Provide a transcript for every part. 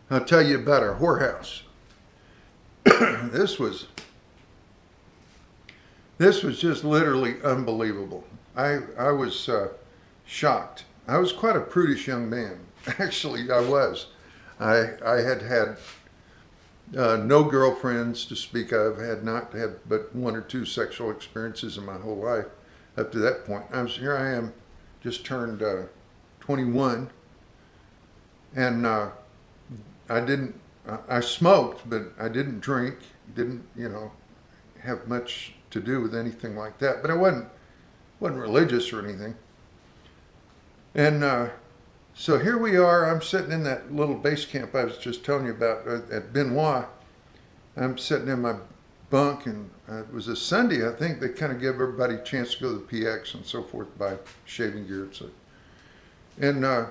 I'll tell you about our whorehouse. this was this was just literally unbelievable. I was shocked. I was quite a prudish young man. Actually, I was. I had had no girlfriends to speak of. Had not had but one or two sexual experiences in my whole life up to that point. Here. I am, just turned 21, and I didn't. I smoked, but I didn't drink. Didn't have much to do with anything like that. But I wasn't religious or anything. And so here we are. I'm sitting in that little base camp I was just telling you about at Benoit. I'm sitting in my bunk, and it was a Sunday. I think they kind of give everybody a chance to go to the PX and so forth, buy shaving gear. And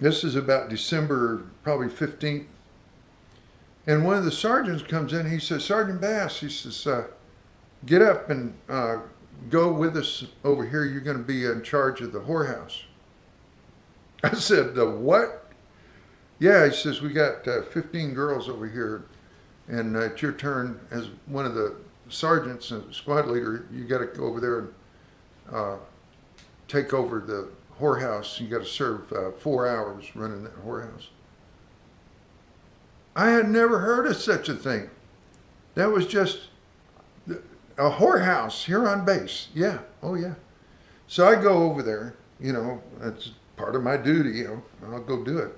this is about December, probably 15th. And one of the sergeants comes in. He says, Sergeant Bass, he says, get up and go with us over here. You're going to be in charge of the whorehouse. I said, the what? Yeah, he says, we got 15 girls over here, and it's your turn as one of the sergeants and squad leader. You got to go over there and take over the whorehouse. You got to serve 4 hours running that whorehouse. I had never heard of such a thing. That was just a whorehouse here on base. Yeah, oh yeah. So I go over there, that's part of my duty, I'll go do it,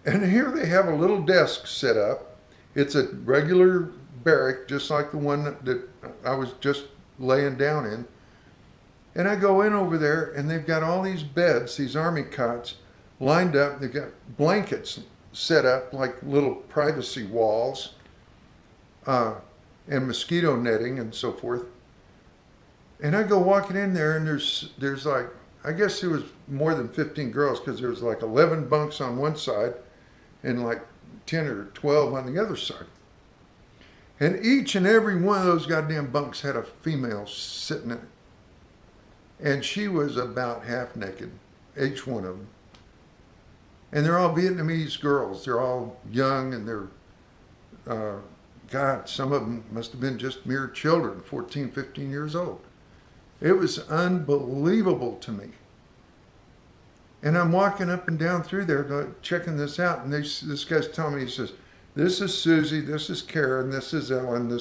And here they have a little desk set up. It's a regular barrack, just like the one that I was just laying down in. And I go in over there, and they've got all these beds, these army cots, lined up. They've got blankets set up like little privacy walls, and mosquito netting and so forth. And I go walking in there, and there's like, I guess there was more than 15 girls, because there was like 11 bunks on one side and like 10 or 12 on the other side. And each and every one of those goddamn bunks had a female sitting in it. And she was about half naked, each one of them. And they're all Vietnamese girls. They're all young, and they're, God, some of them must have been just mere children, 14, 15 years old. It was unbelievable to me. And I'm walking up and down through there checking this out, and this guy's telling me, he says, this is Susie, this is Karen, this is Ellen,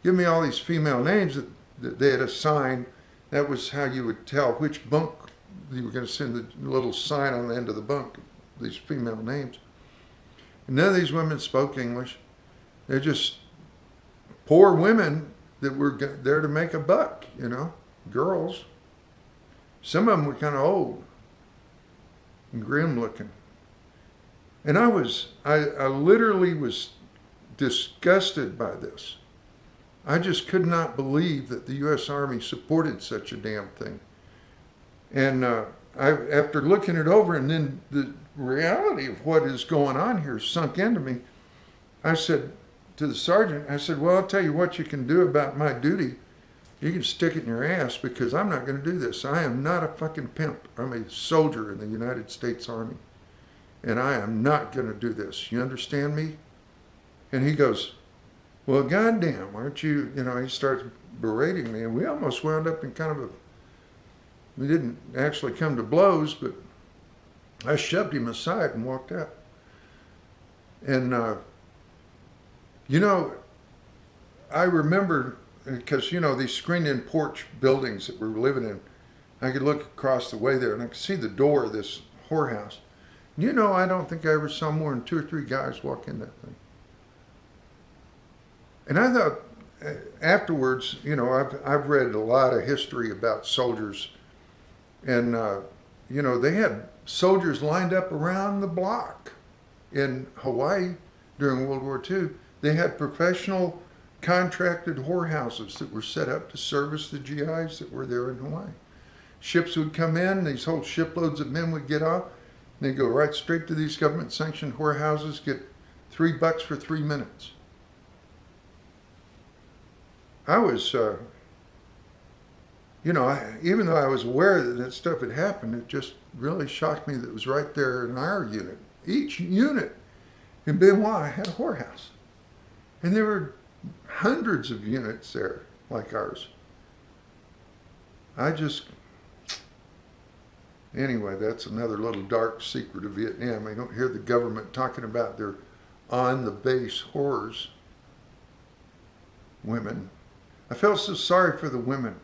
give me all these female names that they had assigned. That was how you would tell which bunk you were going to send the little sign on the end of the bunk, these female names. And none of these women spoke English. They're just poor women that were there to make a buck, girls. Some of them were kind of old and grim looking. And I literally was disgusted by this. I just could not believe that the U.S. Army supported such a damn thing. And after looking it over, and then the reality of what is going on here sunk into me, I said to the sergeant, I said, well, I'll tell you what you can do about my duty. You can stick it in your ass, because I'm not going to do this. I am not a fucking pimp. I'm a soldier in the United States Army. And I am not going to do this. You understand me? And he goes, well, goddamn, aren't you, he starts berating me. And we almost wound up in kind of we didn't actually come to blows, but I shoved him aside and walked out. And, I remember, because, these screened-in porch buildings that we were living in, I could look across the way there, and I could see the door of this whorehouse. I don't think I ever saw more than 2 or 3 guys walk in that thing. And I thought, afterwards, I've read a lot of history about soldiers, and, they had soldiers lined up around the block in Hawaii during World War II. They had professional contracted whorehouses that were set up to service the GIs that were there in Hawaii. Ships would come in, these whole shiploads of men would get off, and they'd go right straight to these government-sanctioned whorehouses, get $3 for 3 minutes. I was, even though I was aware that stuff had happened, it just really shocked me that it was right there in our unit. each unit in Benoit had a whorehouse. And there were hundreds of units there like ours. Anyway, that's another little dark secret of Vietnam. I don't hear the government talking about their on-the-base horrors. Women. I felt so sorry for the women.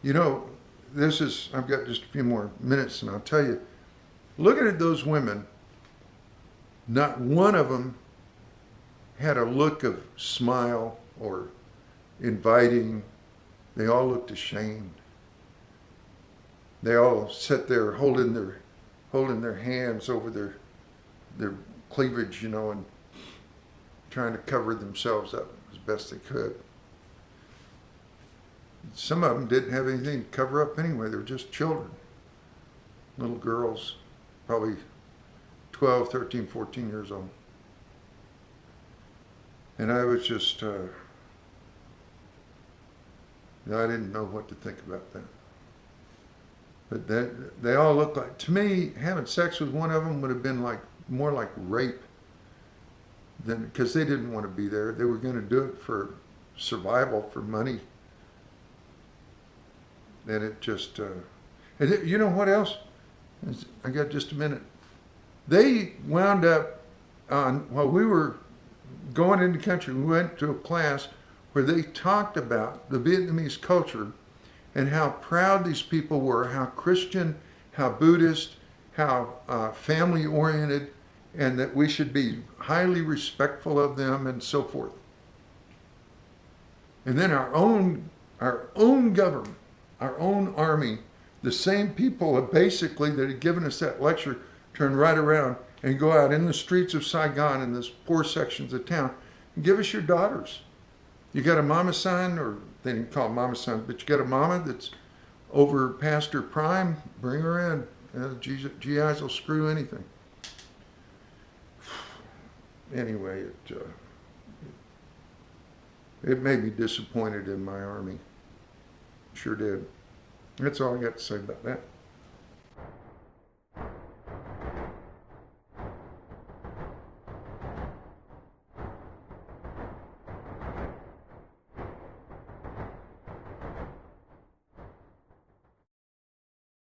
You know, I've got just a few more minutes and I'll tell you, looking at those women, not one of them had a look of smile or inviting. They all looked ashamed. They all sat there holding their hands over their cleavage, and trying to cover themselves up as best they could. Some of them didn't have anything to cover up anyway. They were just children, little girls, probably 12, 13, 14 years old. And I was just, I didn't know what to think about that. But they all looked like, to me, having sex with one of them would have been more like rape because they didn't want to be there. They were going to do it for survival, for money. And it just, you know what else? I got just a minute. They wound up while we were going into country, we went to a class where they talked about the Vietnamese culture and how proud these people were, how Christian, how Buddhist, how family-oriented, and that we should be highly respectful of them and so forth. And then our own government, our own army, the same people basically that had given us that lecture turned right around and go out in the streets of Saigon in those poor sections of town and give us your daughters. You got a mama son, or they didn't call it mama son, but you got a mama that's over past her prime, bring her in. GIs will screw anything. Anyway, it made me disappointed in my army. Sure did. That's all I got to say about that.